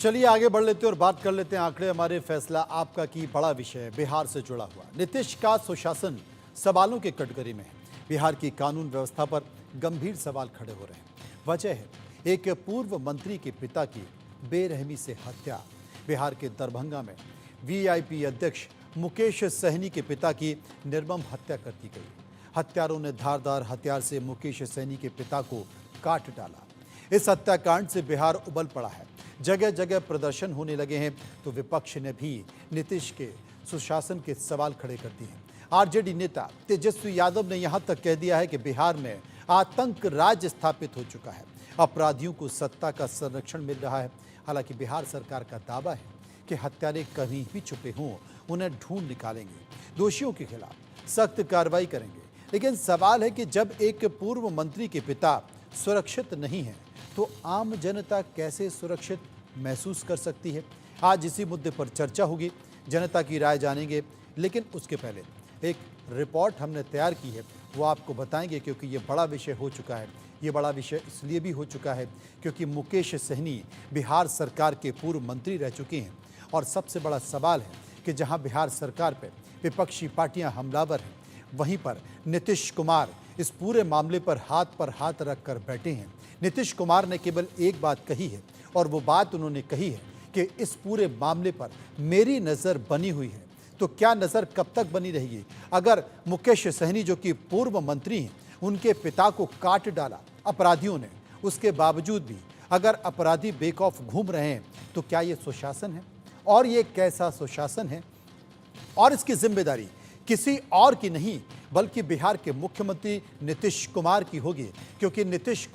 चलिए आगे बढ़ लेते हैं और बात कर लेते हैं आंकड़े हमारे फैसला आपका की बड़ा विषय बिहार से जुड़ा हुआ। नीतीश का सुशासन सवालों के कटघरे में है। बिहार की कानून व्यवस्था पर गंभीर सवाल खड़े हो रहे हैं। वजह है एक पूर्व मंत्री के पिता की बेरहमी से हत्या। बिहार के दरभंगा में वीआईपी अध्यक्ष मुकेश सहनी के पिता की निर्मम हत्या कर दी गई। हत्यारों ने धारदार हथियार से मुकेश सहनी के पिता को काट डाला। इस हत्याकांड से बिहार उबल पड़ा है। जगह जगह प्रदर्शन होने लगे हैं तो विपक्ष ने भी नीतीश के सुशासन के सवाल खड़े कर दिए हैं। आरजेडी नेता तेजस्वी यादव ने यहां तक कह दिया है कि बिहार में आतंक राज स्थापित हो चुका है। अपराधियों को सत्ता का संरक्षण मिल रहा है। हालांकि बिहार सरकार का दावा है कि हत्यारे कहीं भी छुपे हों उन्हें ढूंढ निकालेंगे, दोषियों के खिलाफ सख्त कार्रवाई करेंगे। लेकिन सवाल है कि जब एक पूर्व मंत्री के पिता सुरक्षित नहीं है तो आम जनता कैसे सुरक्षित महसूस कर सकती है। आज इसी मुद्दे पर चर्चा होगी, जनता की राय जानेंगे। लेकिन उसके पहले एक रिपोर्ट हमने तैयार की है, वो आपको बताएंगे, क्योंकि ये बड़ा विषय हो चुका है। ये बड़ा विषय इसलिए भी हो चुका है क्योंकि मुकेश सहनी बिहार सरकार के पूर्व मंत्री रह चुके हैं। और सबसे बड़ा सवाल है कि जहां बिहार सरकार पर विपक्षी पार्टियां हमलावर हैं, वहीं पर नीतीश कुमार इस पूरे मामले पर हाथ रखकर बैठे हैं। नीतीश कुमार ने केवल एक बात कही है और वो बात उन्होंने कही है कि इस पूरे मामले पर मेरी नज़र बनी हुई है। तो क्या नज़र कब तक बनी रहेगी? अगर मुकेश सहनी जो कि पूर्व मंत्री हैं, उनके पिता को काट डाला अपराधियों ने, उसके बावजूद भी अगर अपराधी बेखौफ घूम रहे हैं तो क्या ये सुशासन है? और ये कैसा सुशासन है? और इसकी जिम्मेदारी किसी और की नहीं बल्कि बिहार के मुख्यमंत्री नीतीश कुमार की होगी, क्योंकि नीतीश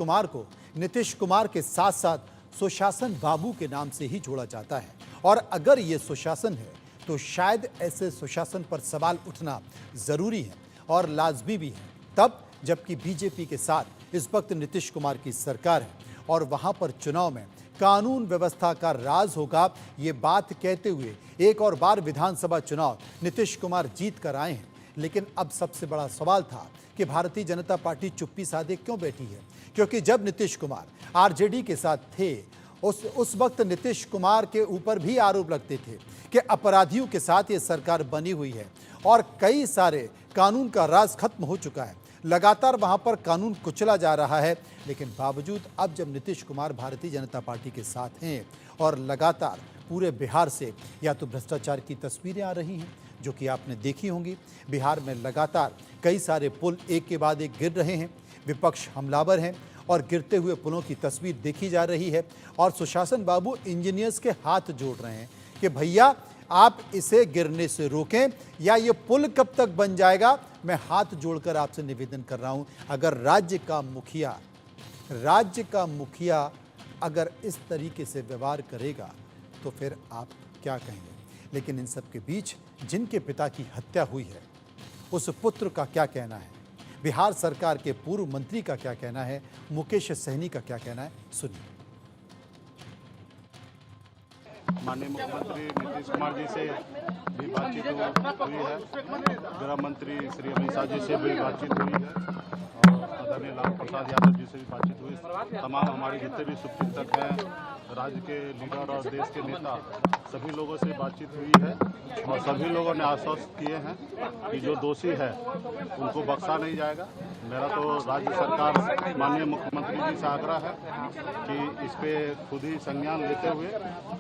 कुमार के साथ साथ सुशासन बाबू के नाम से ही जोड़ा जाता है। और अगर ये सुशासन है तो शायद ऐसे सुशासन पर सवाल उठना ज़रूरी है और लाजमी भी है, तब जबकि बीजेपी के साथ इस वक्त नीतीश कुमार की सरकार है और वहाँ पर चुनाव में कानून व्यवस्था का राज होगा। ये बात कहते हुए एक और बार विधानसभा चुनाव नीतीश कुमार जीत कर आए हैं। लेकिन अब सबसे बड़ा सवाल था कि भारतीय जनता पार्टी चुप्पी साधे क्यों बैठी है? क्योंकि जब नीतीश कुमार आरजेडी के साथ थे उस वक्त नीतीश कुमार के ऊपर भी आरोप लगते थे कि अपराधियों के साथ ये सरकार बनी हुई है और कई सारे कानून का राज खत्म हो चुका है। लगातार वहां पर कानून कुचला जा रहा है। लेकिन बावजूद अब जब नीतीश कुमार भारतीय जनता पार्टी के साथ हैं और लगातार पूरे बिहार से या तो भ्रष्टाचार की तस्वीरें आ रही हैं जो कि आपने देखी होंगी। बिहार में लगातार कई सारे पुल एक के बाद एक गिर रहे हैं, विपक्ष हमलावर हैं और गिरते हुए पुलों की तस्वीर देखी जा रही है। और सुशासन बाबू इंजीनियर्स के हाथ जोड़ रहे हैं कि भैया आप इसे गिरने से रोकें या ये पुल कब तक बन जाएगा। मैं हाथ जोड़कर आपसे निवेदन कर रहा हूं, अगर राज्य का मुखिया अगर इस तरीके से व्यवहार करेगा तो फिर आप क्या कहेंगे? लेकिन इन सब के बीच जिनके पिता की हत्या हुई है उस पुत्र का क्या कहना है? बिहार सरकार के पूर्व मंत्री का क्या कहना है? मुकेश सहनी का क्या कहना है? सुनिए। माननीय मुख्यमंत्री नीतीश कुमार जी से भी बातचीत हुई है, गृह मंत्री श्री अमित शाह जी से भी बातचीत हुई है और आदरणीय लालू प्रसाद यादव जी से भी बातचीत हुई। तमाम हमारे जितने भी शुभचिंतक हैं, राज्य के लीडर और देश के नेता, सभी लोगों से बातचीत हुई है और सभी लोगों ने आश्वस्त किए हैं कि जो दोषी है उनको बख्शा नहीं जाएगा। मेरा तो राज्य सरकार माननीय मुख्यमंत्री जी से आग्रह है कि इस पे खुद ही संज्ञान लेते हुए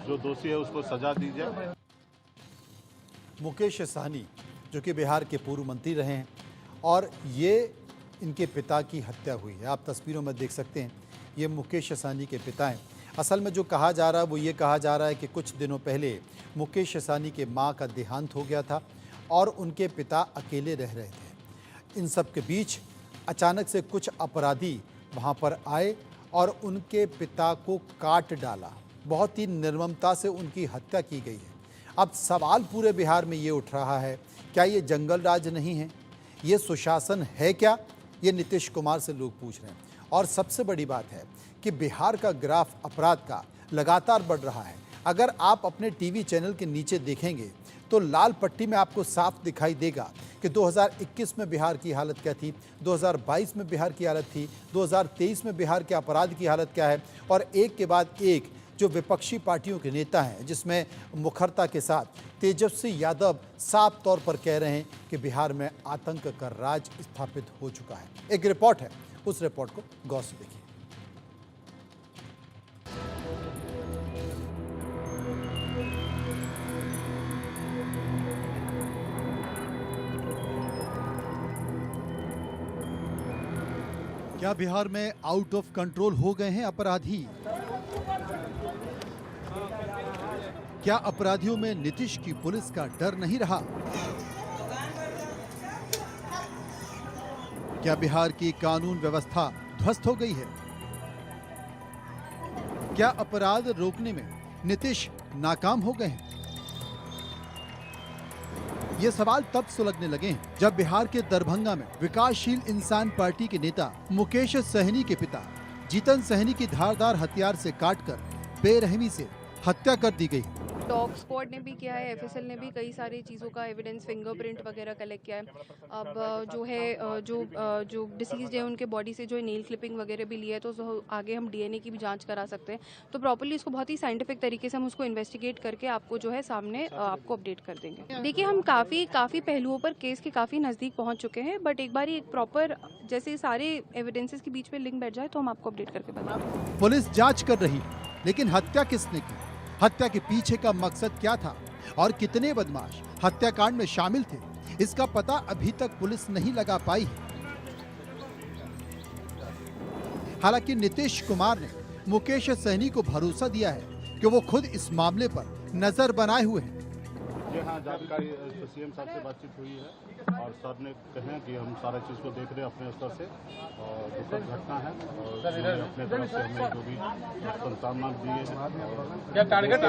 जो दोषी है उसको सजा दी जाए। मुकेश सहनी जो कि बिहार के पूर्व मंत्री रहे हैं और ये इनके पिता की हत्या हुई है। आप तस्वीरों में देख सकते हैं, ये मुकेश सहनी के पिता हैं। असल में जो कहा जा रहा है वो ये कहा जा रहा है कि कुछ दिनों पहले मुकेश सहनी के मां का देहांत हो गया था और उनके पिता अकेले रह रहे थे। इन सब के बीच अचानक से कुछ अपराधी वहां पर आए और उनके पिता को काट डाला। बहुत ही निर्ममता से उनकी हत्या की गई है। अब सवाल पूरे बिहार में ये उठ रहा है, क्या ये जंगल राज नहीं है? ये सुशासन है क्या? ये नीतीश कुमार से लोग पूछ रहे हैं। और सबसे बड़ी बात है कि बिहार का ग्राफ अपराध का लगातार बढ़ रहा है। अगर आप अपने टीवी चैनल के नीचे देखेंगे तो लाल पट्टी में आपको साफ दिखाई देगा कि 2021 में बिहार की हालत क्या थी, 2022 में बिहार की हालत थी, 2023 में बिहार के अपराध की हालत क्या है। और एक के बाद एक जो विपक्षी पार्टियों के नेता हैं, जिसमें मुखरता के साथ तेजस्वी यादव साफ तौर पर कह रहे हैं कि बिहार में आतंक का राज स्थापित हो चुका है। एक रिपोर्ट है, उस रिपोर्ट को गौर से देखिए। क्या बिहार में आउट ऑफ कंट्रोल हो गए हैं अपराधी? क्या अपराधियों में नीतीश की पुलिस का डर नहीं रहा? क्या बिहार की कानून व्यवस्था ध्वस्त हो गई है? क्या अपराध रोकने में नीतीश नाकाम हो गए हैं? ये सवाल तब सुलगने लगे हैं जब बिहार के दरभंगा में विकासशील इंसान पार्टी के नेता मुकेश सहनी के पिता जीतन सहनी की धारदार हथियार से काटकर बेरहमी से हत्या कर दी गई। डॉग स्क्वाड ने भी किया है, एफएसएल ने भी कई सारी चीज़ों का एविडेंस, फिंगरप्रिंट वगैरह कलेक्ट किया है। अब जो है जो डिसीज है उनके बॉडी से जो है नेल क्लिपिंग वगैरह भी लिया है, तो आगे हम डीएनए की भी जांच करा सकते हैं। तो प्रॉपर्ली इसको बहुत ही साइंटिफिक तरीके से हम उसको इन्वेस्टिगेट करके आपको जो है सामने आपको अपडेट कर देंगे। देखिए, हम काफ़ी पहलुओं पर केस के काफ़ी नज़दीक पहुँच चुके हैं, बट एक बार एक प्रॉपर जैसे सारे एविडेंसेस के बीच में लिंक बैठ जाए तो हम आपको अपडेट करके बताएंगे। पुलिस जांच कर रही, लेकिन हत्या किसने की? हत्या के पीछे का मकसद क्या था और कितने बदमाश हत्याकांड में शामिल थे, इसका पता अभी तक पुलिस नहीं लगा पाई है। हालांकि नीतीश कुमार ने मुकेश सहनी को भरोसा दिया है कि वो खुद इस मामले पर नजर बनाए हुए हैं। जी हाँ, जानकारी सीएम साहब से बातचीत हुई है और सर ने कहे कि हम सारा चीज़ को देख रहे हैं अपने स्तर से और दुखद घटना है और अपने तरफ से हमें जो भी सांत्वना दिए हैं।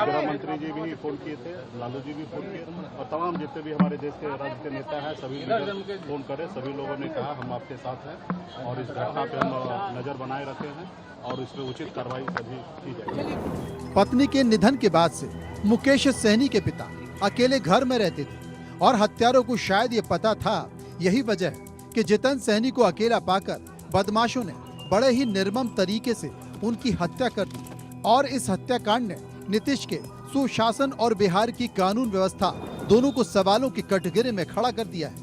गृह मंत्री जी भी फोन किए थे, लालू जी भी फोन किए और तमाम जितने भी हमारे देश के राज्य के नेता हैं सभी लीडर फोन करे। सभी लोगों ने कहा हम आपके साथ हैं और इस घटना पे हम नज़र बनाए रखे हैं और इस पर उचित कार्रवाई सभी की जाएगी। पत्नी के निधन के बाद से मुकेश सहनी के पिता अकेले घर में रहते थे और हत्यारों को शायद ये पता था। यही वजह है कि जीतन सहनी को अकेला पाकर बदमाशों ने बड़े ही निर्मम तरीके से उनकी हत्या कर दी और इस हत्याकांड ने नीतीश के सुशासन और बिहार की कानून व्यवस्था दोनों को सवालों के कटघरे में खड़ा कर दिया है।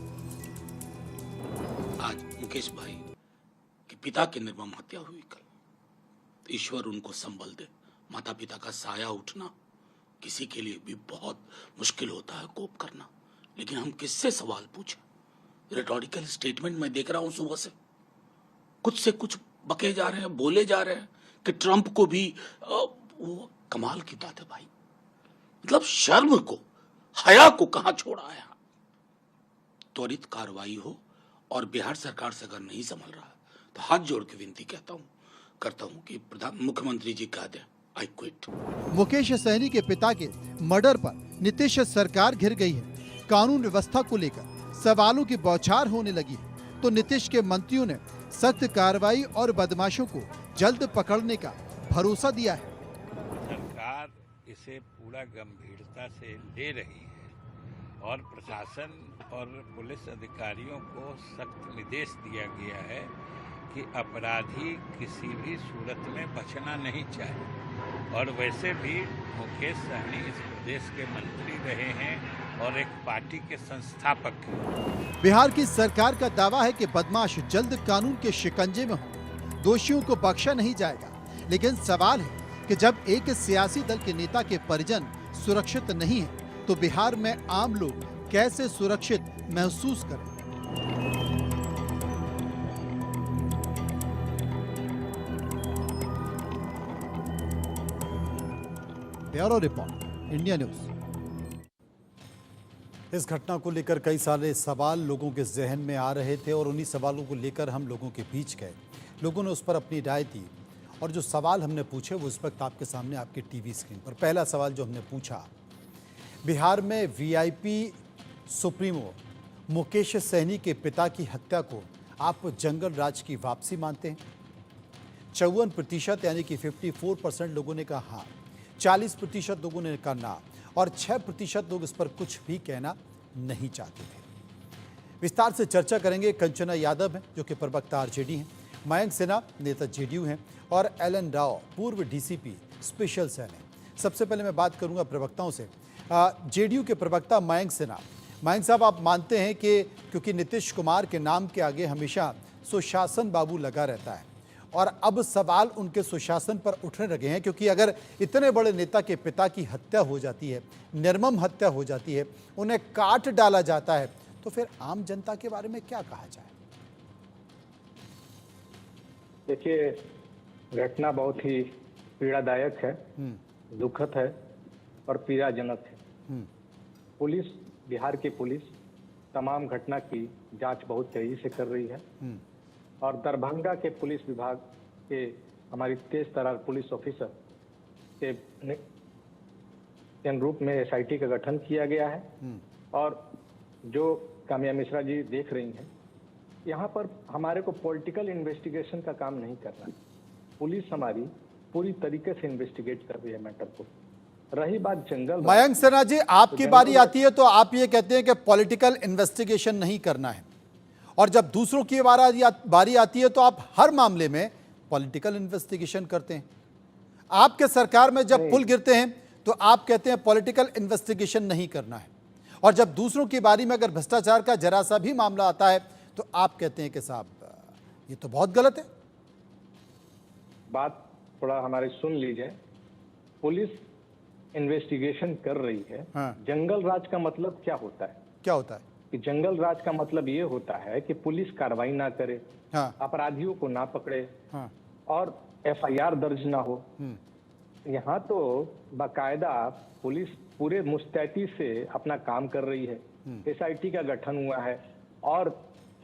आज मुकेश भाई के पिता की निर्मम हत्या हुई कल, तो ईश्वर उनको संबल दे। माता पिता का साया उठना किसी के लिए भी बहुत मुश्किल होता है कोप करना, लेकिन हम किससे सवाल पूछें? रिटोरिकल स्टेटमेंट मैं देख रहा हूं सुबह से, कुछ से कुछ बके जा रहे हैं, बोले जा रहे हैं कि ट्रंप को भी वो कमाल की बात है भाई। मतलब शर्म को, हया को कहां छोड़ा है? त्वरित कार्रवाई हो और बिहार सरकार से अगर नहीं संभल रहा तो हाथ जोड़ के विनती करता हूं कि मुख्यमंत्री जी कह दें आई क्विट। मुकेश सहनी के पिता के मर्डर पर नीतीश सरकार घिर गई है। कानून व्यवस्था को लेकर सवालों की बौछार होने लगी है, तो नीतीश के मंत्रियों ने सख्त कार्रवाई और बदमाशों को जल्द पकड़ने का भरोसा दिया है। सरकार इसे पूरा गंभीरता से ले रही है और प्रशासन और पुलिस अधिकारियों को सख्त निर्देश दिया गया है कि अपराधी किसी भी सूरत में बचना नहीं चाहिए। और वैसे भी मुकेश सहनी इस प्रदेश के मंत्री रहे हैं और एक पार्टी के संस्थापक हैं। बिहार की सरकार का दावा है कि बदमाश जल्द कानून के शिकंजे में होंगे, दोषियों को बख्शा नहीं जाएगा। लेकिन सवाल है कि जब एक सियासी दल के नेता के परिजन सुरक्षित नहीं है, तो बिहार में आम लोग कैसे सुरक्षित महसूस करें? Bureau report, India news. इस घटना को लेकर कई सारे सवाल लोगों के जहन में आ रहे थे और उन्हीं सवालों को लेकर हम लोगों के बीच गए। लोगों ने उस पर अपनी राय दी और जो सवाल हमने पूछे वो इस वक्त आपके सामने आपके टीवी स्क्रीन पर। पहला सवाल जो हमने पूछा, बिहार में वीआईपी सुप्रीमो मुकेश सहनी के पिता की हत्या को आप जंगल राज की वापसी मानते हैं? 54% यानी कि 54% लोगों ने कहा हाँ, 40% लोगों ने कहा ना और 6% लोग इस पर कुछ भी कहना नहीं चाहते थे। विस्तार से चर्चा करेंगे। कंचना यादव हैं जो कि प्रवक्ता आरजेडी हैं, मयंक सिन्हा नेता जेडीयू हैं और एलन राव पूर्व डीसीपी स्पेशल सेल है। सबसे पहले मैं बात करूंगा प्रवक्ताओं से। जेडीयू के प्रवक्ता मयंक सिन्हा, मयंक साहब, आप मानते हैं कि क्योंकि नीतीश कुमार के नाम के आगे हमेशा सुशासन बाबू लगा रहता है और अब सवाल उनके सुशासन पर उठने लगे हैं, क्योंकि अगर इतने बड़े नेता के पिता की हत्या हो जाती है, निर्मम हत्या हो जाती है, उन्हें काट डाला जाता है, तो फिर आम जनता के बारे में क्या कहा जाए? देखिए, घटना बहुत ही पीड़ादायक है, दुखद है और पीड़ाजनक है। पुलिस, बिहार की पुलिस तमाम घटना की जांच बहुत तेजी से कर रही है और दरभंगा के पुलिस विभाग के हमारी तेज तर्रार पुलिस ऑफिसर के अनुरूप में एसआईटी का गठन किया गया है। और जो काम्या मिश्रा जी देख रही हैं, यहाँ पर हमारे को पॉलिटिकल इन्वेस्टिगेशन का काम नहीं करना है। पुलिस हमारी पूरी तरीके से इन्वेस्टिगेट कर रही है मैटर को। रही बात जंगल, मयंक सिन्हा जी, आपकी बारी आती है तो आप ये कहते हैं कि पॉलिटिकल इन्वेस्टिगेशन नहीं करना है, और जब दूसरों की बारी आती है तो आप हर मामले में पॉलिटिकल इन्वेस्टिगेशन करते हैं। आपके सरकार में जब पुल गिरते हैं तो आप कहते हैं पॉलिटिकल इन्वेस्टिगेशन नहीं करना है, और जब दूसरों की बारी में अगर भ्रष्टाचार का जरा सा भी मामला आता है तो आप कहते हैं कि साहब ये तो बहुत गलत है। बात थोड़ा हमारी सुन लीजिए। पुलिस इन्वेस्टिगेशन कर रही है। हाँ। जंगल राज का मतलब क्या होता है? क्या होता है? कि जंगल राज का मतलब ये होता है कि पुलिस कार्रवाई ना करे, हाँ। अपराधियों को ना पकड़े, हाँ। और एफआईआर दर्ज ना हो। यहाँ तो बाकायदा पुलिस पूरे मुस्तैदी से अपना काम कर रही है। एसआईटी का गठन हुआ है और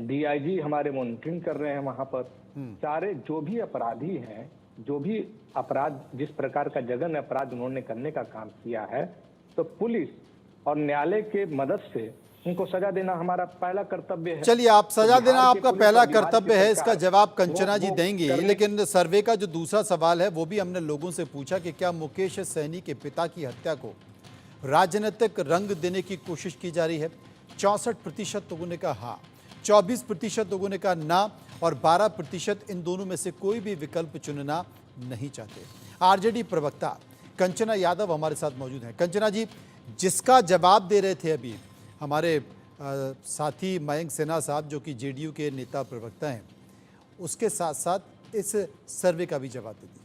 डीआईजी हमारे मॉनिटरिंग कर रहे हैं वहां पर। सारे जो भी अपराधी हैं, जो भी अपराध, जिस प्रकार का जघन्य अपराध उन्होंने करने का काम किया है, तो पुलिस और न्यायालय के मदद से उनको सजा देना हमारा पहला कर्तव्य है। चलिए, आप सजा तो देना बिहार के आपका पुलिस पहला और बिहार कर्तव्य की है, इसका सरकार जवाब कंचना जी वो देंगी। करने- लेकिन सर्वे का जो दूसरा सवाल है वो भी हमने लोगों से पूछा कि क्या मुकेश सैनी के पिता की हत्या को राजनीतिक रंग देने की कोशिश की जा रही है? 64% लोगों ने कहा हाँ, 24% लोगों ने कहा ना, और 12% इन दोनों में से कोई भी विकल्प चुनना नहीं चाहते। आरजेडी प्रवक्ता कंचना यादव हमारे साथ मौजूद हैं। कंचना जी, जिसका जवाब दे रहे थे अभी हमारे साथी मयंक सिन्हा साहब, जो कि जेडीयू के नेता प्रवक्ता हैं, उसके साथ साथ इस सर्वे का भी जवाब दे दीजिए।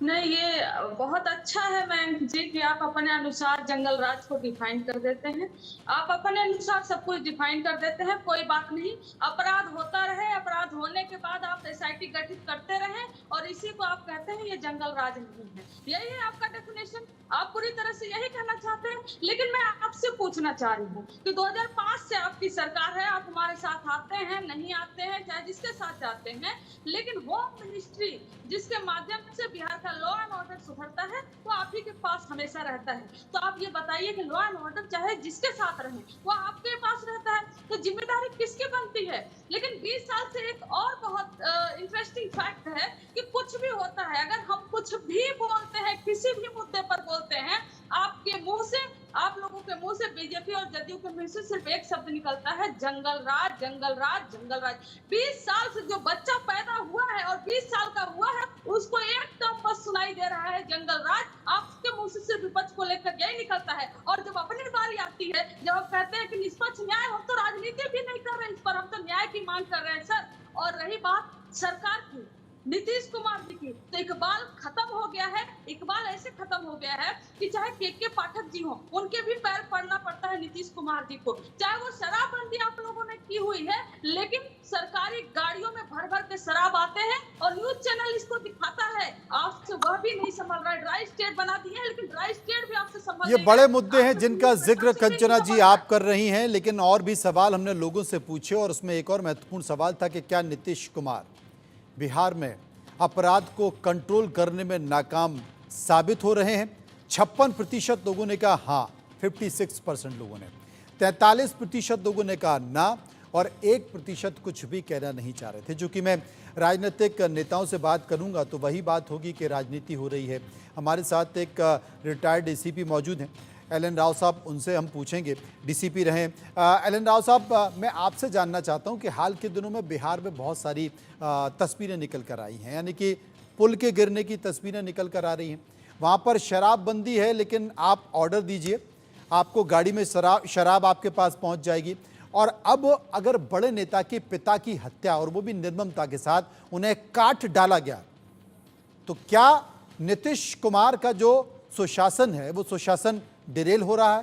नहीं, ये बहुत अच्छा है मयंक जी कि आप अपने अनुसार जंगल राज को डिफाइन कर देते हैं। आप अपने अनुसार सब कुछ डिफाइन कर देते हैं, कोई बात नहीं। अपराध होता रहे, अपराध होने के बाद आप एसआईटी गठित करते रहें और इसी को आप कहते हैं ये जंगल राज नहीं है। यही है आपका डेफिनेशन, आप पूरी तरह से यही कहना चाहते हैं। लेकिन मैं आपसे पूछना चाह रही हूँ कि 2005 से आपकी सरकार है, आप हमारे साथ आते हैं, नहीं आते हैं, चाहे जिसके साथ जाते हैं, लेकिन होम मिनिस्ट्री जिसके माध्यम से बिहार का लॉ एंड ऑर्डर सुधरता है वो आप ही के पास हमेशा रहता है। तो आप ये बताइए कि लॉ एंड ऑर्डर चाहे जिसके साथ रहे वो आपके पास रहता है, तो जिम्मेदारी किसकी बनती है? लेकिन 20 साल से एक और बहुत इंटरेस्टिंग फैक्ट है कि कुछ भी होता है, अगर हम कुछ भी बोलते हैं, किसी भी मुद्दे पर बोलते हैं, आपके मुंह से, आप लोगों के मुंह से, बीजेपी और जदयू के मुंह से सिर्फ एक शब्द निकलता है, जंगल राज, जंगल राज, जंगल राज। 20 साल से जो बच्चा पैदा हुआ है और 20 साल का हुआ है उसको एक टर्म बस सुनाई दे रहा है, जंगल राज। आपके मुंह से सिर्फ विपक्ष को लेकर यही निकलता है, और जब अपनी बारी आती है, जब आप कहते हैं कि निष्पक्ष न्याय, हम तो राजनीति भी नहीं कर रहे इस पर, हम तो न्याय की मांग कर रहे हैं सर। और रही बात सरकार की, नीतीश कुमार जी की, तो इकबाल खत्म हो गया है। इकबाल ऐसे खत्म हो गया है कि चाहे के पाठक जी हो, उनके भी पैर पड़ना पड़ता है नीतीश कुमार जी को। चाहे वो शराबबंदी आप लोगों ने की हुई है, लेकिन सरकारी गाड़ियों में भर भर के शराब आते हैं और न्यूज चैनल इसको दिखाता है। आपसे वह भी नहीं संभल रहा है, ड्राई स्टेट बना दिए हैं, लेकिन ड्राई स्टेट भी आपसे संभल ये बड़े मुद्दे हैं जिनका जिक्र कंचना जी आप कर रही हैं, लेकिन और भी सवाल हमने लोगों से पूछे, और उसमें एक और महत्वपूर्ण सवाल था कि क्या नीतीश कुमार बिहार में अपराध को कंट्रोल करने में नाकाम साबित हो रहे हैं? 56% लोगों ने कहा हाँ, 56% लोगों ने, 43% लोगों ने कहा ना, और 1% कुछ भी कहना नहीं चाह रहे थे। जो कि मैं राजनीतिक नेताओं से बात करूंगा तो वही बात होगी कि राजनीति हो रही है। हमारे साथ एक रिटायर्ड डीसीपी मौजूद हैं, एल.एन. राव साहब, उनसे हम पूछेंगे, डीसीपी रहे। एल.एन. राव साहब, मैं आपसे जानना चाहता हूं कि हाल के दिनों में बिहार में बहुत सारी तस्वीरें निकल कर आई हैं, यानी कि पुल के गिरने की तस्वीरें निकल कर आ रही हैं। वहां पर शराबबंदी है, लेकिन आप ऑर्डर दीजिए, आपको गाड़ी में शराब आपके पास पहुंच जाएगी। और अब अगर बड़े नेता के पिता की हत्या, और वो भी निर्ममता के साथ, उन्हें काट डाला गया, तो क्या नीतीश कुमार का जो सुशासन है वो सुशासन डिरेल हो रहा है?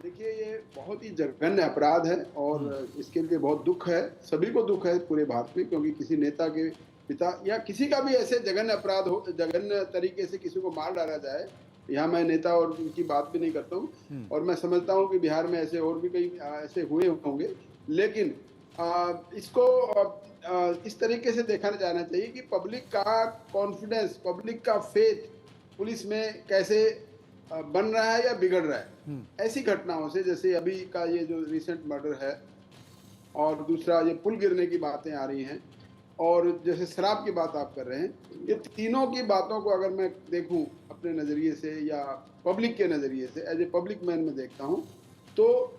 देखिए, ये बहुत ही जघन्य अपराध है और इसके लिए बहुत दुख है, सभी को दुख है पूरे भारत में, क्योंकि किसी नेता के पिता या किसी का भी ऐसे जघन्य अपराध हो, जघन्य तरीके से किसी को मार डाला जाए। यहाँ मैं नेता और उनकी बात भी नहीं करता हूँ, और मैं समझता हूँ कि बिहार में ऐसे और भी कई ऐसे हुए होंगे, लेकिन इसको इस तरीके से देखा जाना चाहिए कि पब्लिक का कॉन्फिडेंस, पब्लिक का फेथ पुलिस में कैसे बन रहा है या बिगड़ रहा है। ऐसी घटनाओं से, जैसे अभी का ये जो रिसेंट मर्डर है, और दूसरा ये पुल गिरने की बातें आ रही हैं, और जैसे शराब की बात आप कर रहे हैं, ये तीनों की बातों को अगर मैं देखूं अपने नज़रिए से या पब्लिक के नज़रिए से, एज ए पब्लिक मैन में देखता हूं, तो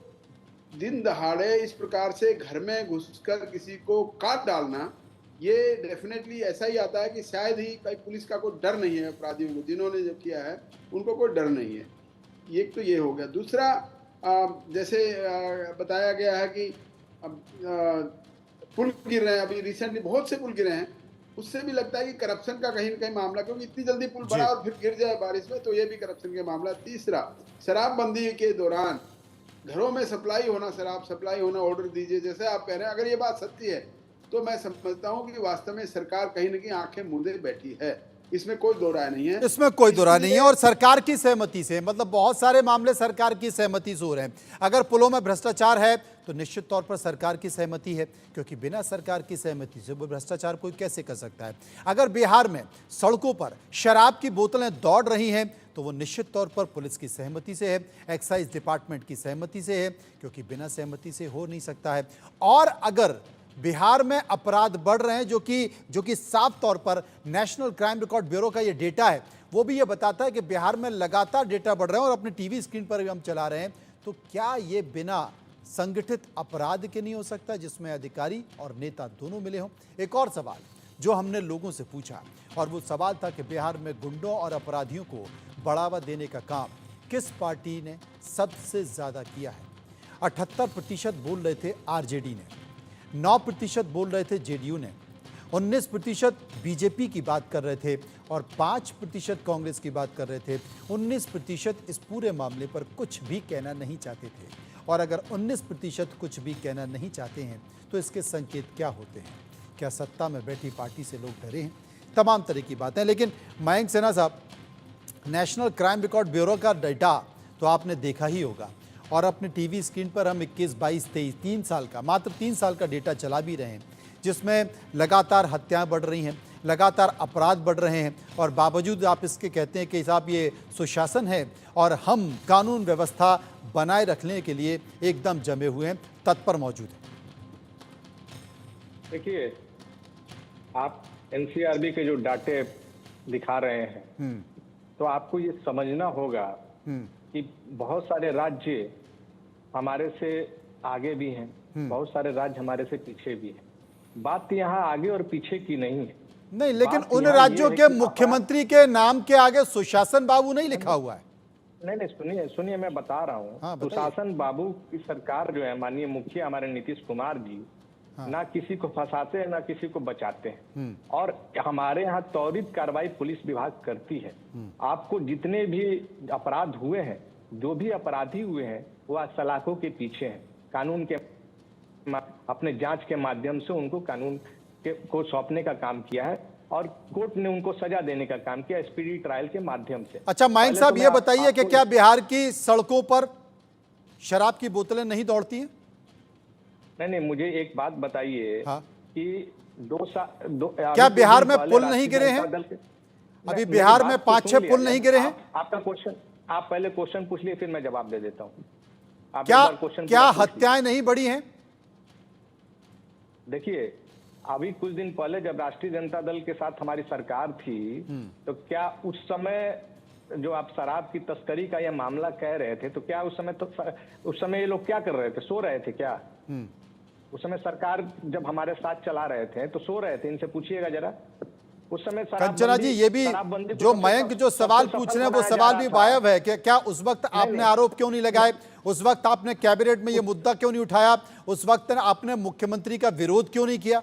दिन दहाड़े इस प्रकार से घर में घुसकर किसी को काट डालना, ये डेफिनेटली ऐसा ही आता है कि शायद ही कहीं पुलिस का कोई डर नहीं है अपराधियों को, जिन्होंने जो किया है उनको कोई डर नहीं है। एक तो ये हो गया। दूसरा, जैसे बताया गया है कि पुल गिर रहे हैं, अभी रिसेंटली बहुत से पुल गिरे हैं, उससे भी लगता है कि करप्शन का कहीं न कहीं मामला, क्योंकि इतनी जल्दी पुल बना और फिर गिर जाए बारिश में, तो ये भी करप्शन का मामला। तीसरा, शराबबंदी के दौरान घरों में सप्लाई होना, शराब सप्लाई होना, ऑर्डर दीजिए, जैसे आप कह रहे हैं, अगर ये बात सत्य है तो मैं समझता हूं कि वास्तव में सरकार कहीं न कहीं आंखें मूंदे बैठी है, इसमें कोई दो राय नहीं है। इसमें कोई दो राय नहीं है, और सरकार की सहमति से, मतलब बहुत सारे मामले सरकार की सहमति से हो रहे हैं। अगर पुलों में भ्रष्टाचार है तो निश्चित तौर पर सरकार की सहमति है, क्योंकि बिना सरकार की सहमति से वो भ्रष्टाचार कोई कैसे कर सकता है। अगर बिहार में सड़कों पर शराब की बोतलें दौड़ रही हैं तो वो निश्चित तौर पर पुलिस की सहमति से है, एक्साइज डिपार्टमेंट की सहमति से है, क्योंकि बिना सहमति से हो नहीं सकता है। और अगर बिहार में अपराध बढ़ रहे हैं, जो कि साफ तौर पर नेशनल क्राइम रिकॉर्ड ब्यूरो का ये डेटा है, वो भी ये बताता है कि बिहार में लगातार डेटा बढ़ रहे हैं, और अपने टीवी स्क्रीन पर भी हम चला रहे हैं, तो क्या ये बिना संगठित अपराध के नहीं हो सकता, जिसमें अधिकारी और नेता दोनों मिले हों? एक और सवाल जो हमने लोगों से पूछा, और वो सवाल था कि बिहार में गुंडों और अपराधियों को बढ़ावा देने का काम किस पार्टी ने सबसे ज्यादा किया है? 78% बोल रहे थे आरजेडी ने, 9% बोल रहे थे जेडीयू ने, 19% बीजेपी की बात कर रहे थे, और 5% कांग्रेस की बात कर रहे थे। 19% इस पूरे मामले पर कुछ भी कहना नहीं चाहते थे। और अगर 19% कुछ भी कहना नहीं चाहते हैं तो इसके संकेत क्या होते हैं? क्या सत्ता में बैठी पार्टी से लोग डरे हैं? तमाम तरह की बातें। लेकिन मयंक सिन्हा साहब, नेशनल क्राइम रिकॉर्ड ब्यूरो का डेटा तो आपने देखा ही होगा, और अपने टीवी स्क्रीन पर हम 21, 22, 23, 3 साल का, मात्र 3 साल का डेटा चला भी रहे हैं, जिसमें लगातार हत्याएं बढ़ रही हैं, लगातार अपराध बढ़ रहे हैं, और बावजूद आप इसके कहते हैं कि साहब ये सुशासन है और हम कानून व्यवस्था बनाए रखने के लिए एकदम जमे हुए हैं, तत्पर मौजूद हैं। देखिए, आप एनसीआरबी के जो डाटे दिखा रहे हैं, तो आपको ये समझना होगा कि बहुत सारे राज्य हमारे से आगे भी हैं, बहुत सारे राज्य हमारे से पीछे भी हैं। बात यहाँ आगे और पीछे की नहीं है। नहीं, लेकिन उन राज्यों के मुख्यमंत्री के नाम के आगे सुशासन बाबू नहीं लिखा हुआ है। नहीं, सुनिए मैं बता रहा हूँ। सुशासन बाबू की सरकार जो है, माननीय मुखिया हमारे नीतीश कुमार जी, ना किसी को फंसाते हैं ना किसी को बचाते हैं, और हमारे यहाँ त्वरित कार्रवाई पुलिस विभाग करती है। आपको जितने भी अपराध हुए हैं, जो भी अपराधी हुए हैं, वो आज सलाखों के पीछे हैं। कानून के अपने जांच के माध्यम से उनको कानून को सौंपने का काम किया है, और कोर्ट ने उनको सजा देने का काम किया स्पीडी ट्रायल के माध्यम से। अच्छा मयंक साहब, ये बताइए कि क्या बिहार की सड़कों पर शराब की बोतलें नहीं दौड़ती हैं? नहीं, मुझे एक बात बताइए कि क्या बिहार में पुल नहीं गिरे हैं? अभी बिहार में 5-6 पुल नहीं गिरे हैं? आपका क्वेश्चन, आप पहले क्वेश्चन पूछ लिए, फिर मैं जवाब दे देता हूँ। क्या हत्याएं नहीं बढ़ी हैं? देखिए, अभी कुछ दिन पहले जब राष्ट्रीय जनता दल के साथ हमारी सरकार थी, तो क्या उस समय जो आप शराब की तस्करी का यह मामला कह रहे थे, तो क्या उस समय ये लोग क्या कर रहे थे? सो रहे थे क्या? उस समय सरकार जब हमारे साथ चला रहे थे तो सो रहे थे? इनसे पूछिएगा जरा। उस समय कंचना जी, ये भी शराबबंदी को जो सबसे मयंक जो सबसे सवाल सफल पूछ रहे हैं वो बनाया जा सवाल रहा भी था। वायब है कि क्या उस वक्त आपने नहीं। आरोप क्यों नहीं लगाए, उस वक्त आपने कैबिनेट में ये मुद्दा क्यों नहीं उठाया, उस वक्त आपने मुख्यमंत्री का विरोध क्यों नहीं किया?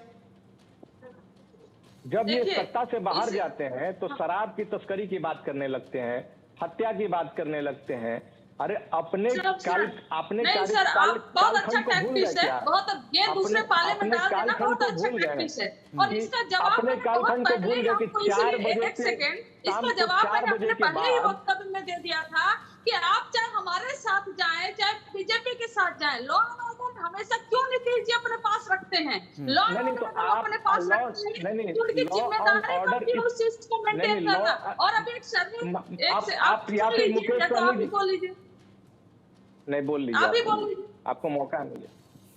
जब ये देखिए, सत्ता से बाहर इस- जाते हैं तो शराब की तस्करी की बात करने लगते हैं, हत्या की बात करने लगते हैं। अरे अपने सर, काल सर, अपने नहीं कार्य सर, काल आप बहुत अच्छा कालखंड को भूल गए टैक्टिस है, क्या? बहुत ये दूसरे पाले में अपने डाल देना कालखंड बहुत को अच्छा भूल गए टैक्टिस है। हैं और कि इसका जवाब अपने मैंने बहुत कालखंड को पहले भूल ही गए कि आपको 4 इसीलिए बजे एक से सेकेंड, शाम इसका को जवाब 4 मैंने बजे अपने के पहले ही बाद वक्तव्य में दे दिया था कि आप चाहे हमारे साथ जाएं चाहे बीजेपी के साथ जाएं, लॉ एंड ऑर्डर हमेशा क्यों नीतीश जी अपने पास रखते हैं? लॉ एंड नहीं तो ऑर्डर अगर वो आप अपने पास लॉ रखते हैं नहीं तो उनकी लॉ एंड जिम्मेदारी ऑर्डर बनती है उस चीज को मेंटेन लॉ करना। और अभी एक आप आप या सुन फिर लीजिए, मुकेश या तो आप सहनी ही जी बोल लीजिए, नहीं बोल लीजिए, आप ही आप बोल बोलिए, लीजिए। आपको मौका है मुझे,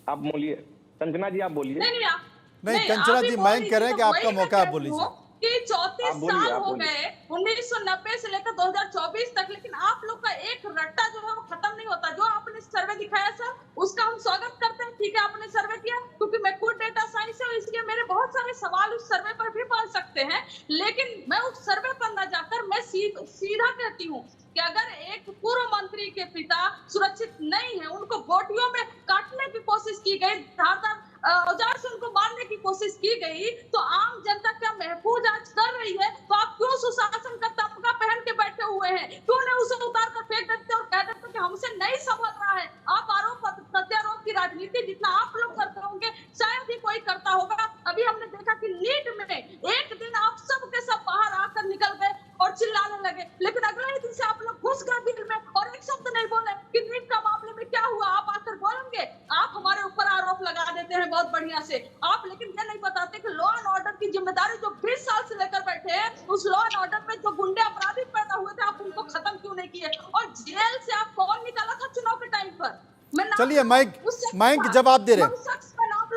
आप बोलिए, कंचना जी आप बोलिए। नहीं आप नहीं, कंचना आप ही जी, बोल मयंक कह रहे हैं लीजिए, कि तो आपका वही मैं मौका है, कहती बोल लीजिए। हूँ कि 34 आप बोलिए, साल आप हो बोलिए। गए 1990 से लेकर 2024 तक, लेकिन आप लोग का एक रट्टा जो है वो खत्म नहीं होता। जो आपने सर्वे दिखाया सर, उसका हम स्वागत करते हैं, ठीक है आपने सर्वे किया, क्योंकि मैं खुद डेटा साइंस है इसलिए मेरे बहुत सारे सवाल उस सर्वे पर भी पढ़ सकते हैं। लेकिन मैं उस सर्वे पर न जाकर मैं सीधा कहती हूँ कि अगर एक पूर्व मंत्री के पिता सुरक्षित नहीं है, उनको बोटियों में काटने की कोशिश की गई, धारदार औजार से उनको मारने की कोशिश की गई, तो आम जनता क्या महफूज आज कर रही है? तो आप क्यों सुशासन का तमगा पहन के बैठे हुए हैं? क्यों नहीं उसे उतार कर फेंक देते और कह देते कि हमसे नहीं संभल रहा है? आप आरोप प्रत्यारोप की राजनीति जितना आप लोग करते होंगे शायद ही कोई करता होगा। अभी हमने देखा कि लीड में एक दिन आप सब के सब बाहर आकर निकल गए और चिल्लाने लगे, लेकिन अगले ही दिन से आप लोग घुस गए बिल में और एक शब्द नहीं बोले कि नीट का मामले में क्या हुआ। आप आकर बोलेंगे, आप हमारे ऊपर आरोप लगा देते हैं बहुत बढ़िया से आप, लेकिन ये नहीं बताते कि लॉ एंड ऑर्डर की जिम्मेदारी जो 20 साल से लेकर बैठे हैं, उस लॉ एंड ऑर्डर में जो गुंडे अपराधी पैदा हुए थे आप उनको खत्म क्यों नहीं किए? और जेल से आप कौन निकाला था चुनाव के टाइम पर? मैं नाम चलिए, मयंक जवाब दे रहे हैं,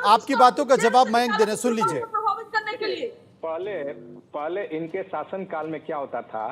आपकी बातों का जवाब मयंक दे रहे हैं, सुन लीजिए। प्रभावित करने के लिए पहले इनके शासन काल में क्या होता था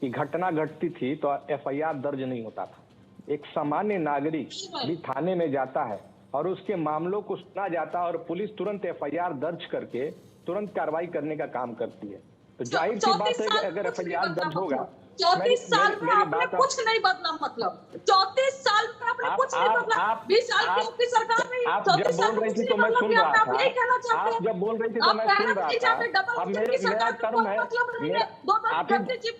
कि घटना घटती थी तो एफआईआर दर्ज नहीं होता था। एक सामान्य नागरिक भी थाने में जाता है और उसके मामलों को सुना जाता है और पुलिस तुरंत एफआईआर दर्ज करके तुरंत कार्रवाई करने का काम करती है। तो जाहिर सी बात है कि अगर एफआईआर दर्ज होगा, 34 साल में मेरी आपने बात कुछ नहीं बदला, मतलब 34 साल में आपने कुछ नहीं बदला। 20 साल की आपकी सरकार में आप जब बोल रही थी तो मैं सुन रहा था, आप जब बोल रही थी तो मैं सुन रहा था। अब मेरा टर्म है,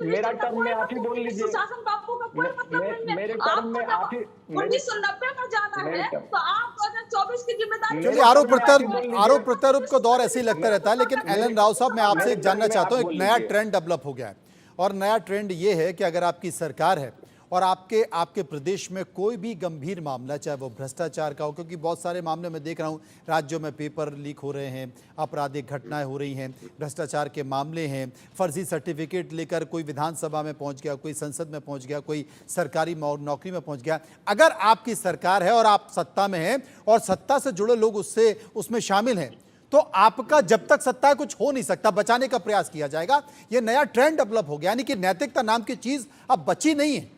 मेरा टर्म में आप ही बोल लीजिए, सुशासन बाबू का कोई मतलब नहीं है। मेरे टर्म में आप ही 1990 में जाना है तो आप 2024 की जिम्मेदारी। चलिए, आरोप प्रत्यारोप का दौर ऐसे ही लगता रहता है, लेकिन एलन राव साहब, मैं आपसे एक जानना चाहता हूं, एक नया ट्रेंड डेवलप हो गया है और नया ट्रेंड ये है कि अगर आपकी सरकार है और आपके प्रदेश में कोई भी गंभीर मामला, चाहे वो भ्रष्टाचार का हो, क्योंकि बहुत सारे मामले मैं देख रहा हूँ राज्यों में पेपर लीक हो रहे हैं, आपराधिक घटनाएं हो रही हैं, भ्रष्टाचार के मामले हैं, फर्जी सर्टिफिकेट लेकर कोई विधानसभा में पहुंच गया, कोई संसद में पहुंच गया, कोई सरकारी नौकरी में पहुंच गया। अगर आपकी सरकार है और आप सत्ता में हैं और सत्ता से जुड़े लोग उसमें शामिल हैं, तो आपका जब तक सत्ता है कुछ हो नहीं सकता, बचाने का प्रयास किया जाएगा। यह नया ट्रेंड डेवलप हो गया, यानी कि नैतिकता नाम की चीज अब बची नहीं है।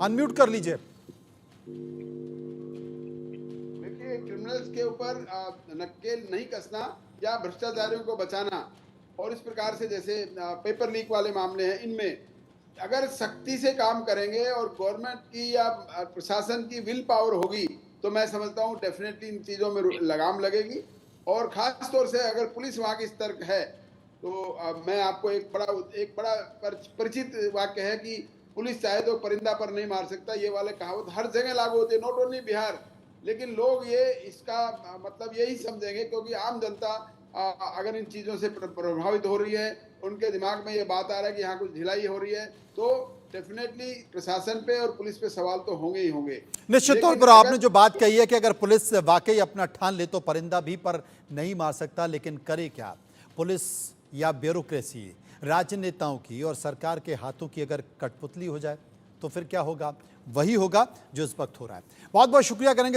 अनम्यूट कर लीजिए। देखिए, क्रिमिनल्स के ऊपर नकेल नहीं कसना या भ्रष्टाचारियों को बचाना और इस प्रकार से जैसे पेपर लीक वाले मामले हैं, इनमें अगर सख्ती से काम करेंगे और गवर्नमेंट की या प्रशासन की विल पावर होगी तो मैं समझता हूँ डेफिनेटली इन चीज़ों में लगाम लगेगी। और ख़ास तौर से अगर पुलिस वहाँ की सतर्क है तो मैं आपको एक बड़ा परिचित वाक्य है कि पुलिस चाहे तो परिंदा पर नहीं मार सकता, ये वाले कहावत हर जगह लागू होती है, नॉट ओनली बिहार। लेकिन लोग इसका मतलब यही समझेंगे क्योंकि आम जनता अगर इन चीज़ों से प्रभावित हो रही है, उनके दिमाग में ये बात आ रहा है कि यहाँ कुछ ढिलाई हो रही है, तो डेफिनेटली प्रशासन पे और पुलिस पे सवाल तो होंगे ही होंगे। निश्चित तौर पर आपने जो बात कही है कि अगर पुलिस वाकई अपना ठान ले तो परिंदा भी पर नहीं मार सकता, लेकिन करे क्या? पुलिस या ब्यूरोक्रेसी, राजनेताओं की और सरकार के हाथों की अगर कठपुतली हो जाए तो फिर क्या होगा? वही होगा जो इस वक्त हो रहा है। बहुत बहुत शुक्रिया करेंगे